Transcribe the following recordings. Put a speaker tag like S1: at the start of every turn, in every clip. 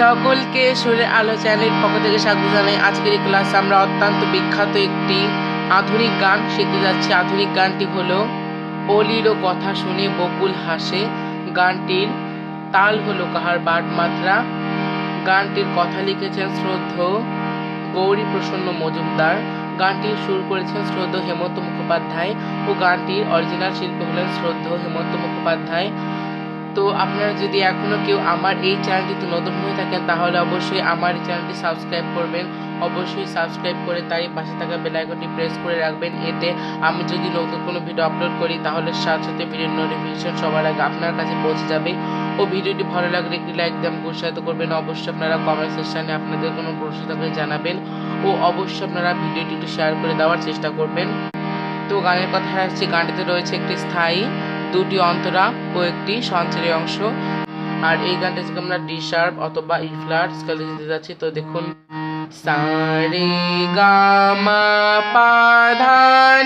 S1: সকলকে সুরের আলো চ্যানেলের পক্ষ থেকে স্বাগত জানাই। আজকের এই ক্লাসে আমরা অত্যন্ত বিখ্যাত একটি আধুনিক গান শিখতে যাচ্ছি। আধুনিক গানটি হলো অলিরও কথা শুনে বকুল হাসে। গানটির তাল হলো কাহার বাট মাত্রা। গানটির কথা লিখেছেন শ্রদ্ধেয় গৌরী প্রসন্ন মজুমদার। গানটির সুর করেছেন শ্রদ্ধেয় হেমন্ত মুখোপাধ্যায় ও গানটির অরিজিনাল শিল্পী হলেন শ্রদ্ধেয় হেমন্ত মুখোপাধ্যায়। তো আপনারা যদি এখনও কেউ আমার এই চ্যানেলটিতে নতুন হয়ে থাকেন তাহলে অবশ্যই আমার এই চ্যানেলটি সাবস্ক্রাইব করবেন। অবশ্যই সাবস্ক্রাইব করে তারই পাশে থাকা বেল আইকনটি প্রেস করে রাখবেন। এতে আমি যদি নতুন কোনো ভিডিও আপলোড করি তাহলে সাথে সাথে ভিডিওর নোটিফিকেশন সবার আগে আপনার কাছে পৌঁছে যাবে। ও ভিডিওটি ভালো লাগলে একটি লাইক দিয়ে আমাকে উৎসাহিত করবেন। অবশ্যই আপনারা কমেন্ট সেকশনে আপনাদের কোনো প্রশ্ন থাকলে জানাবেন ও অবশ্যই আপনারা ভিডিওটি একটু শেয়ার করে দেওয়ার চেষ্টা করবেন। তো গানের কথা আসছে, গানটিতে রয়েছে একটি স্থায়ী, দুটি অন্তরা ও একটি সঞ্চারী অংশ। আর এই গানটা থেকে আমরা ডি শার্প অথবা ই ফ্ল্যাট স্কেলে দিতে যাচ্ছি। তো দেখুন, সা রে গা মা পা ধা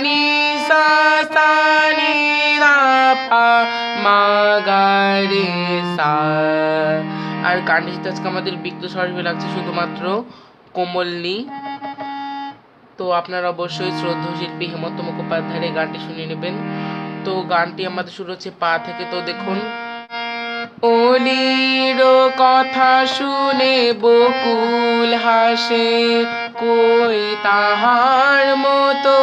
S1: নি সা সা নি ধা পা মা গা রে সা। আর গানটি আজকে আমাদের বিক্ত স্বর হিসেবে লাগছে শুধুমাত্র কোমলনি। তো আপনারা অবশ্যই শ্রদ্ধেয় শিল্পী হেমন্ত মুখোপাধ্যায়ের এই গানটি শুনিয়ে নেবেন। তো গানটি আমাদের শুরু হচ্ছে পা থেকে। তো দেখুন, অলির কথা শুনে বকুল হাসে, কই তাহার মতো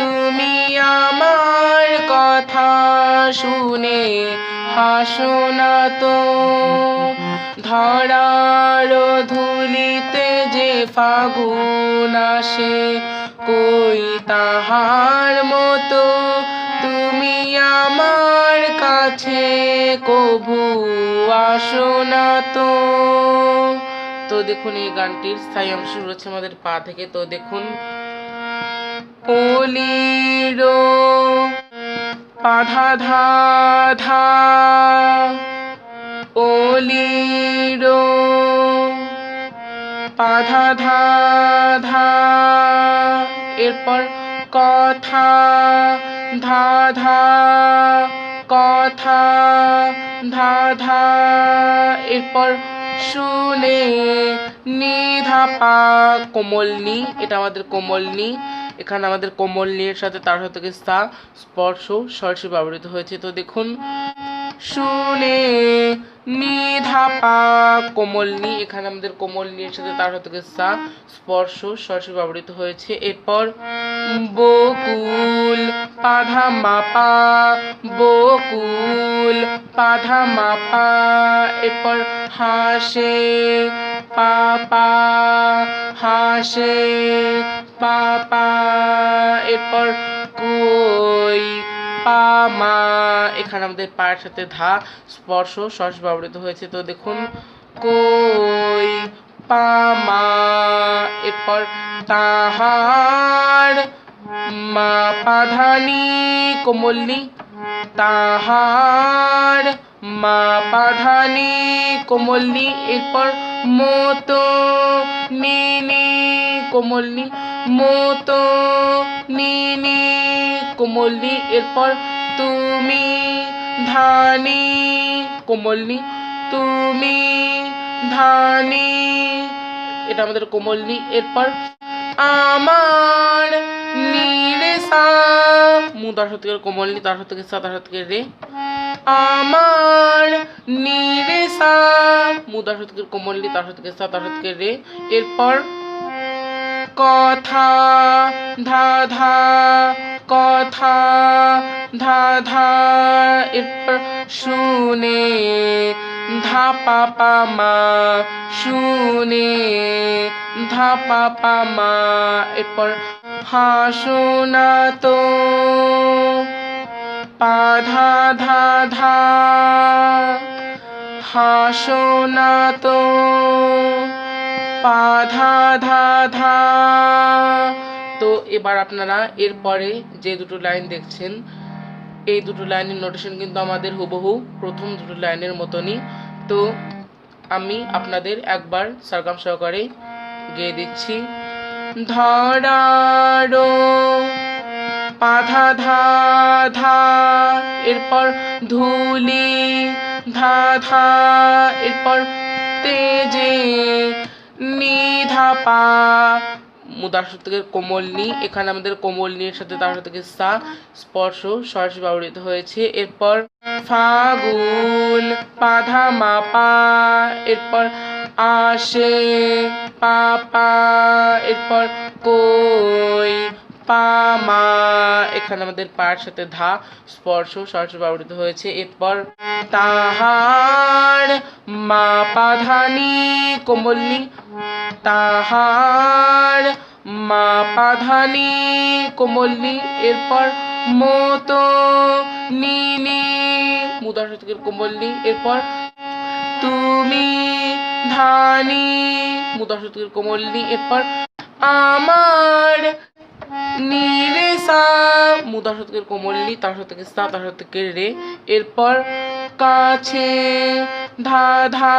S1: তুমি আমার কথা শুনে হাসো না তো। ধরার ধুলিতে যে ফাগুন আসে, কই তাহার মতো তুমি আমার কাছে কভু আসো না তো। তো দেখুন, এই গানটির স্থায়ী অংশ রয়েছে আমাদের পা থেকে। তো দেখুন, অলির পা ধা ধা ধা, অলির পা ধা ধা ধা। এরপর কথা ধা ধা, কথা ধা ধা। এরপর শুনে নি ধা পা, কোমলনি, এটা আমাদের কোমলনি। এখানে আমাদের কোমলনির সাথে তার সাথে সা স্পর্শ স্বরসে ব্যবহৃত হয়েছে। তো দেখুন, শুনে নি ধা পা কোমলনি, এখানে আমাদের কোমলনির সাথে তার সাথে সা স্পর্শ স্বরসে ব্যবহৃত হয়েছে। এরপর বকুল পা ধা মা পা, বকুল পা ধা মা পা। এরপর হাসে পা পা, হাসে পা পা। এরপর কই পা মা, এখানে আমাদের পায়ের সাথে ধা স্পর্শ স্পর্শ ব্যবহৃত হয়েছে। তো দেখুন, কই পা মা। এরপর তাহার মা পা ধা নি, কোমলনি, তাহার মা পা ধা নি, কোমলনি। এরপর মতো নি নি, কোমলনি, মতো নি নি, কোমলনি। এরপর তুমি ধানি, কোমলনি, তুমি ধানি, এটা আমাদের কোমলনি। এরপর আমার নি রে সা, মু তার সাথে কোমলনি, তার সাথে সা, তার সাথে রে। আমার নি রে সা, মু তার সাথে কোমলনি, তার সাথে সা, তার সাথে রে। এরপর কথা ধা ধা, কথা ধা ধা। এরপর শুনে ধা পা পা মা, শুনে ধা পা পা মা। এরপর হাসো না তো পা ধা ধা ধা, হাসো না তো পা ধা ধা ধা। তো এবার আপনারা এরপরে যে দুটো লাইন দেখছেন, এই দুটো লাইনের নোটেশন কিন্তু আমাদের হুবহু প্রথম দুটো লাইনের মতনই। তো আমি আপনাদের একবার সরগম সহকারে গেয়ে দিচ্ছি। ধরারো পা ধা ধা ধা, এরপর ধুলি ধা ধা। এরপর তেজে নিধা পা মুদার থেকে কোমল নি, এখানে আমাদের কোমল নির সাথে তার থেকে সা স্পর্শ সরাসরি ব্যবহৃত হয়েছে। এরপর ফাগুন পাধা মা পা, এরপর আসে পা পা, এরপর কই পা মা, এখানে আমাদের পার সাথে ধা স্পর্শ সরাসরি ব্যবহৃত হয়েছে। এরপর তাহার মা পা ধা নি কোমল নি, তাহার মা পা ধা নি কোমল নি, এরপর মতো নি নি মুদার সাথে কোমল নি, এরপর তুমি ধানি মুদার সাথে কোমল নি, এরপর আমার নীরে সা মুদার সাথে কোমল নি, তার সাথে সা তার সাথে রে, এরপর কাছে ধা ধা,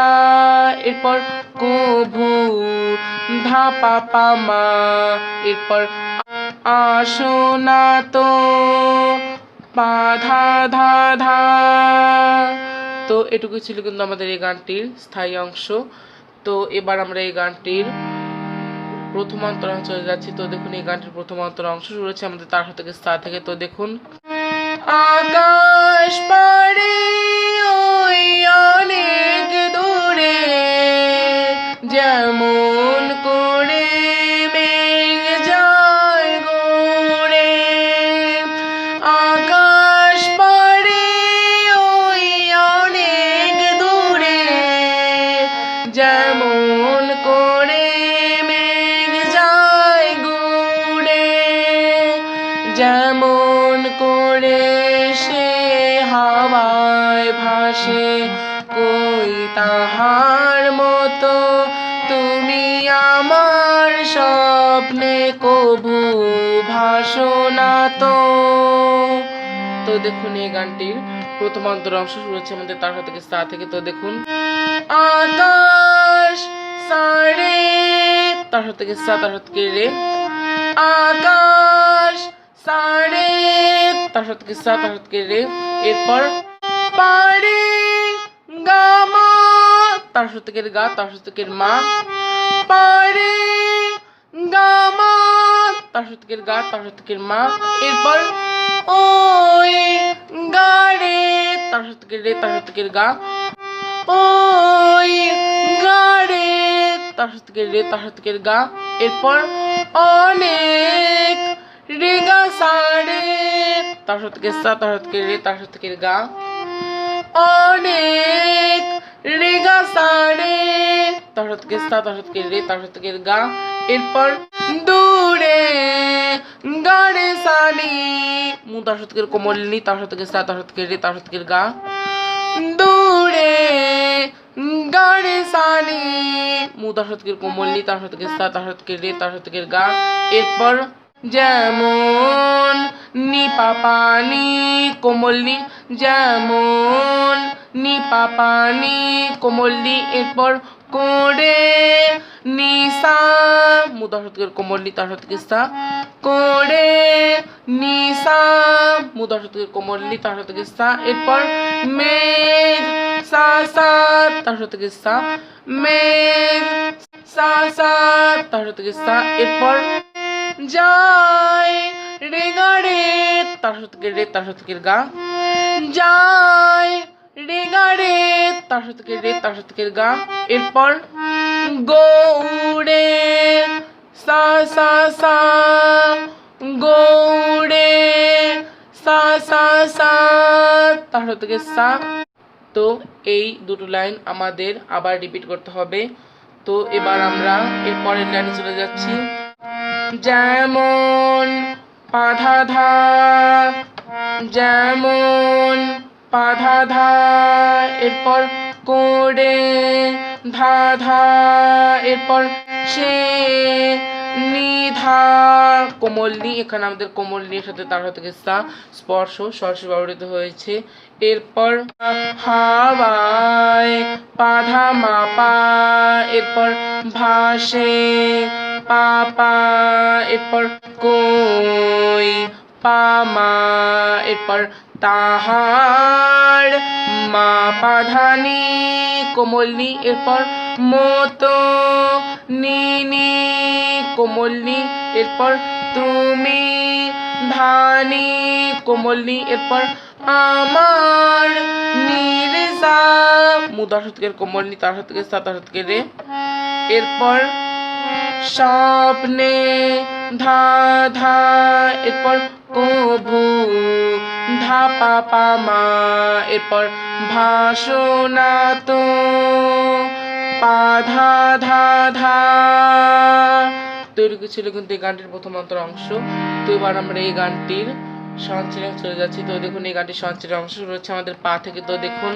S1: এরপর কভু ধা পা পা মা, এরপর আসো না তো পা ধা ধা ধা। তো এটুকু ছিল কিন্তু আমাদের এই গানটির স্থায়ী অংশ। তো এবার আমরা এই গানটির প্রথমান্তর অংশ চলে যাচ্ছি। তো দেখুন এই গানটির প্রথমান্তর অংশ শুরু হচ্ছে আমাদের তার থেকে সা থেকে। তো দেখুন আকাশ পাড়ে ওই অনেক দূরে যেমন করে মেঘ যায় গড়ে, আকাশ পাড়ে ওই অনেক দূরে যেমন করে মেঘ যায় গড়ে, যেমন করে সে হাওয়ায় ভাসে, কই তাহার মতো তুমি আমার স্বপ্নে কভু ভাসো না তো। তো দেখুন এই গানটির প্রথমান্তর অংশ শুরু হচ্ছে আমাদের তার থেকে সা থেকে। তো দেখুন আকাশ সাড়ে তার থেকে সা তার থেকে রে, আকাশ সাড়ে তার থেকে সা তার থেকে রে, এরপর পাড়ে গামা তার থেকে গা তার থেকে মা, পাড়ে গামা তার থেকে গা তার থেকে মা, এরপর ওই গাড়ে তার থেকে রে তার থেকে গা, ওই গাড়ে তার থেকে রে তার থেকে গা, এরপর অনেক রেগা সাড়ে তার থেকে সা তার থেকে রে তার থেকে গা, অনেক রেগা সাড়ে তার থেকে সা তার থেকে রে তার থেকে গা, এরপর দূরে গাড়ে সানি মুদার সাথে কোমল নি, তার থেকে সা তার থেকে রে তার থেকে গা, দূরে গাড়ে সানি মুদার সাথে কোমল নি, তার থেকে সা তার থেকে রে তার থেকে গা, এরপর যেমন নি পাপানি কোমল নি, যেমন নি পাপানি কোমল নি, এরপর করে নিসা মুদার সাথে কোমল নি, তার থেকে সা, করে নিসা মুদার সাথে কোমল নি, তার থেকে সা, এরপর মেঘ সা সা তার থেকে সা, মেঘ সা সা তার থেকে সা, এরপর যায় রে গা রে তার থেকে রে তার থেকে গা, যায় রে গা রে তার থেকে রে তার থেকে গা, এরপর গৌড়ে সা সা সা, গৌড়ে সা সা সা তার থেকে সা। তো এই দুটো লাইন আমাদের আবার রিপিট করতে হবে। তো এবার আমরা এর পরের লাইনে চলে যাচ্ছি। যেমন পাধা ধা, যেমন পাধা ধা, এরপর করে ধা ধা, এরপর সে নিধা কোমল নি, এখানে আমাদের কোমল নির সাথে তার থেকে সা স্পর্শ সরাসরি ব্যবহৃত হয়েছে। এরপর হাওয়ায় পাধা মা পা, এরপর ভাসে পা পা, এরপর কই পা মা, এরপর তাহার মা পা ধা নি কোমল নি, এরপর মতো নি নি কোমল নি, এরপর তুমি ধানি কোমল নি, এরপর আমার নির্জা মু দশ শতকের কোমল নি, তার শতকের সা, তার শতকের রে, এরপর স্বপ্নে ধা ধা, এরপর কভু ধা পা পা মা, এরপর ভাসনা তো পা ধা ধা ধা। তৈরি ছিল কিন্তু এই গানটির প্রথম অন্তর অংশ। তো এবার আমরা এই গানটির সঞ্চয় চলে যাচ্ছি। তো দেখুন এই গানটির সঞ্চয়ের অংশ শুরু হচ্ছে আমাদের পা থেকে। তো দেখুন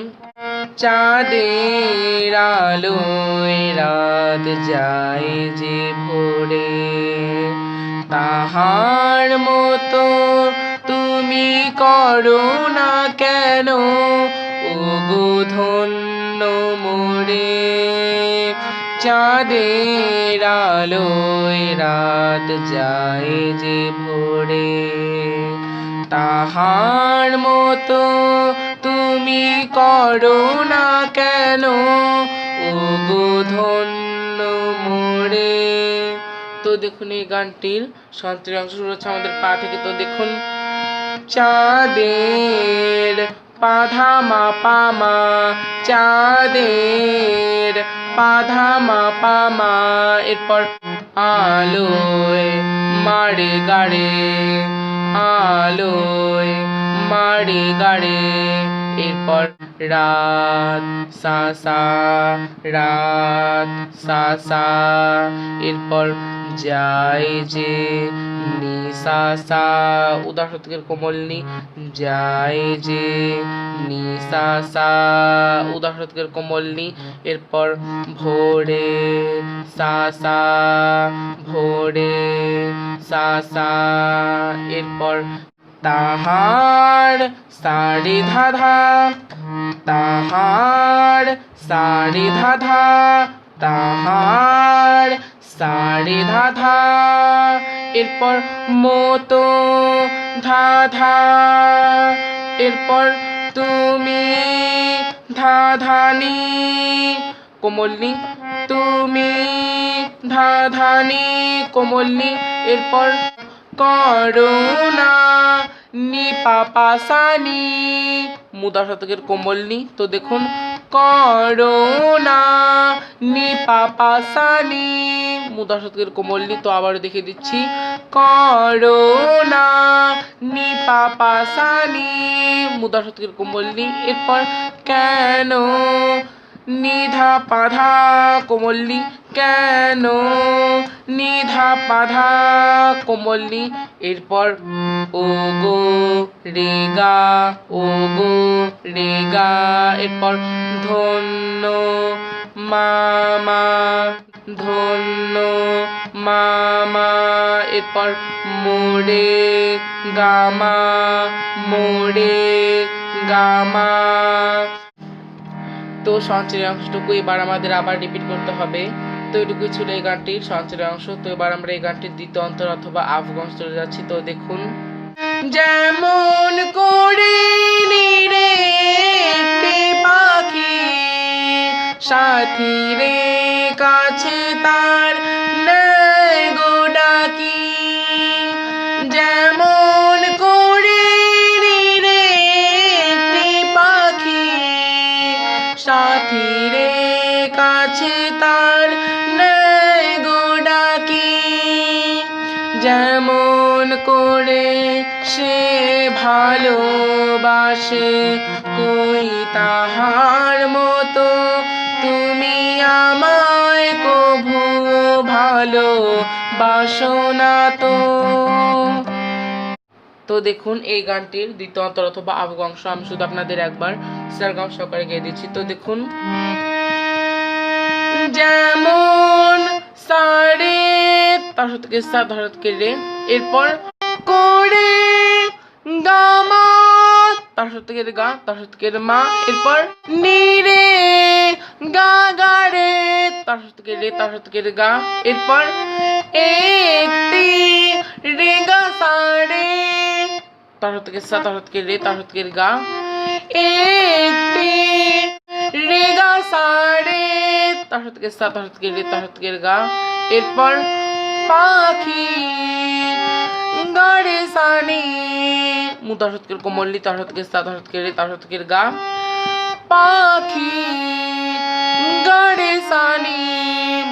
S1: চাঁদের আলোয় রাত যায় যে ভোরে, তাহার মতো তুমি করো না কেন ওগো ধন্য মোরে। চাঁদের আলোয় রাত যায় যে ভোরে, তাহার মতো তুমি করো না কেন ওগো ধন্য মোরে। তো দেখুন এই গানটির সঞ্চয়ের অংশ শুরু হচ্ছে আমাদের পা থেকে। তো দেখুন চাঁদের পা ধা মা পা মা, চাঁদের পা ধা মা পা মা, এরপর আলোয় মারে গাড়ে, আলোয় মারে গাড়ে, এরপর রাত সা সা, রাত সা সা, এরপর যায় যে নি সা সা, উদাস শতকের কোমল নি, যায় যে নি সা সা, উদাস শতকের কোমল নি, এরপর ভোরে সা সা, ভোরে সা সা, এরপর তাহার সাড়ে ধা ধা, তাহার সাড়ে ধা ধা, তাহার সাড়ে ধা ধা, এরপর মতো ধা ধা, এরপর তুমি ধা ধানি কোমল নি, তুমি ধা ধানি কোমল নি, এরপর করুণা নি পা পা সা নি, মুদা শতকের কোমল নি। তো দেখুন করুণা নি পা পা সা নি, মুদা শতকের কোমল নি। তো আবার দেখে দিচ্ছি করুণা নি পা পা সা নি, মুদা শতকের কোমল নি, এরপর কেন নিধা পাধা কোমল নি, কেন নিধা পাধা কোমল নি, এরপর ও গো রে গা, ও গো রে গা, এরপর ধন্য মামা, ধন্য মামা, এরপর মোরে গামা, মোরে গামা। তো সঞ্চয়ের অংশটুকু এবার আমাদের আবার রিপিট করতে হবে। তো এটুকুই ছিল এই গানটির সঞ্চয়ের অংশ। তো এবার আমরা এই গানটির দ্বিতীয় অন্তর অথবা আফগান চলে যাচ্ছি। তো দেখুন যেমন করে রে পাখি সাথী রে কাছে তার নেয় গো ডাকি, যেমন করে রে পাখি সাথী রে কাছে তার নেয় গো ডাকি, যেমন করে সে ভালোবাসে কই তাহার মতো তুমি আমায় কভু ভালোবাসো না তো। তো দেখুন এই গানটির দ্বিতীয় অন্তর অথবা আবগ অংশ আমি শুধু আপনাদের একবার সারগাম সহকারে গেয়ে দিচ্ছি। তো দেখুন যেমন সাড়ে তার সাথে সা তার সাথে রে, এরপর করে গামা তার সাথে গা, তার সাথে মা, এরপর নি রে গা গা রে তার সাথে রে, তার সাথে গা, এরপর একটি রে গা সাড়ে থেকে সা তা থেকে রে তা থেকে গা একটি রেগা সারে তা থেকে সা তা থেকে রে তা থেকে গা এরপর পাখি গাড়ে সানি মু তা থেকে কোমল্লি তা থেকে সা তা থেকে রে তা থেকে গা পাখি গাড়ে সানি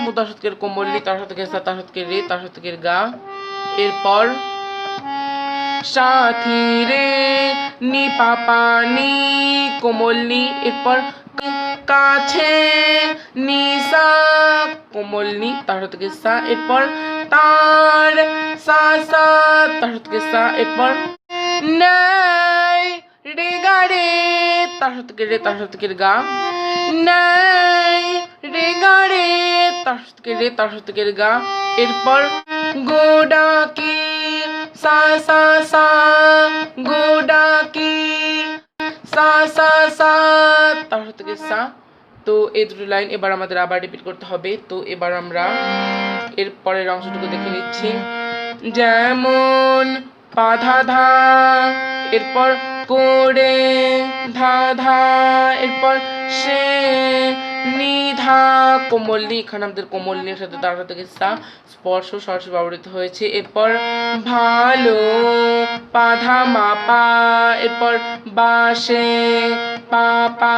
S1: মু তা থেকে কোমল্লি তা থেকে সা তা থেকে রে তা থেকে গা এরপর সাথী রে নি পাপা নি কোমলনি এরপর কাছে নিসা কোমলনি তার থেকে সা এরপর তার সা সা তার থেকে সা এরপর নাই রে গা রে তার থেকে রে তার থেকে গা নাই রে গা রে তার থেকে রে তার থেকে গা এরপর গোডা কি সা সা সা গোডা কি সা সা সা তার থেকে সা তো এই দুটো লাইন এবার আমাদের আবার রিপিট করতে হবে তো এবার আমরা এর পরের অংশটুকু দেখে নিচ্ছি যেমন পা ধা ধা এরপর কোড়ে ধা ধা এরপর সে নিধা কোমলনি এখানে আমাদের কোমলনির সাথে তার থেকে সা স্পর্শ সরাসরি ব্যবহৃত হয়েছে এরপর ভালো পাধা মাপা এরপর বাসে পাপা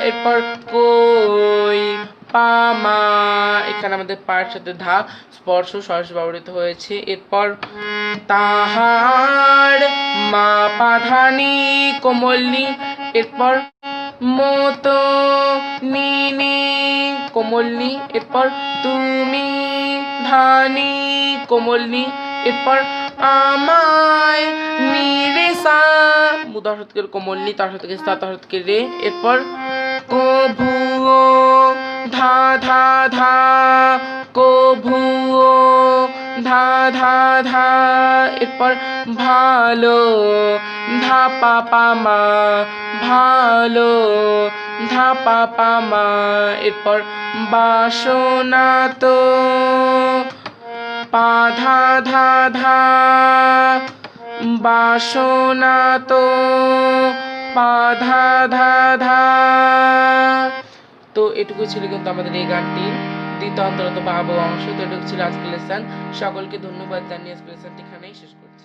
S1: এরপর কই পামা এখানে আমাদের পায়ের সাথে ধা স্পর্শ সরাসরি ব্যবহৃত হয়েছে এরপর তাহার মা পাধানি কোমলনি এরপর মতো নিনি কোমলনি এরপর তুমি ধানি কোমলনি এরপর আমায় নিরেসা মুদার থেকে কোমলনি তার থেকে সা তার থেকে রে এরপর কভুও ধা ধা ধা কভুও ধা ধা ধা এরপর ভালো ধা পা মা ভালো ধা পা মা এরপর বাসনা তো পা ধা ধা ধা বাসনা তো পা ধা ধা ধা তো এটুকু ছিল কিন্তু আমাদের এই গানটির দ্বিতীয় অন্তর্গত বা আবহ অংশ তো এটুকু ছিল আজকের লেসন সকলকে ধন্যবাদ জানিয়ে আজকের লেসনটি এখানেই শেষ করছি